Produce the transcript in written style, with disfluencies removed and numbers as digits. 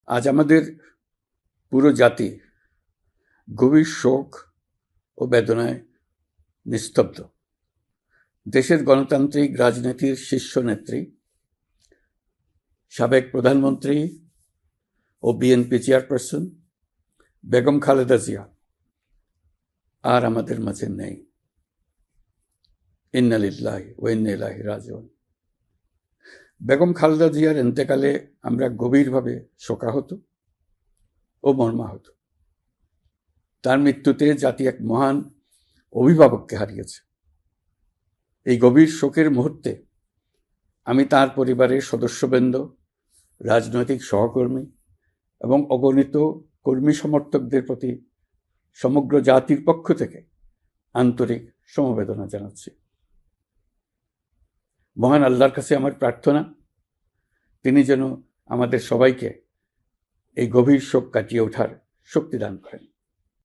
আজ আমাদের পুরো জাতি গভীর শোক ও বেদনায় নিস্তব্ধ। দেশের গণতান্ত্রিক রাজনীতির শীর্ষ নেত্রী, সাবেক প্রধানমন্ত্রী ও বিএনপি চেয়ারপারসন বেগম খালেদা জিয়া আর আমাদের মাঝে নেই। ইন্না লিল্লাহি ওয়া ইন্না ইলাইহি রাজিউন। বেগম খালেদা জিয়ার ইন্তেকালে আমরা গভীরভাবে শোকাহত ও মর্মাহত। তার মৃত্যুতে জাতি এক মহান অভিভাবককে হারিয়েছে। এই গভীর শোকের মুহূর্তে আমি তার পরিবারের সদস্যবৃন্দ, রাজনৈতিক সহকর্মী এবং অগণিত কর্মী সমর্থকদের প্রতি সমগ্র জাতির পক্ষ থেকে আন্তরিক সমবেদনা জানাচ্ছি। মহান আল্লাহর কাছে আমার প্রার্থনা, তিনি যেন আমাদের সবাইকে এই গভীর শোক কাটিয়ে ওঠার শক্তি দান করেন।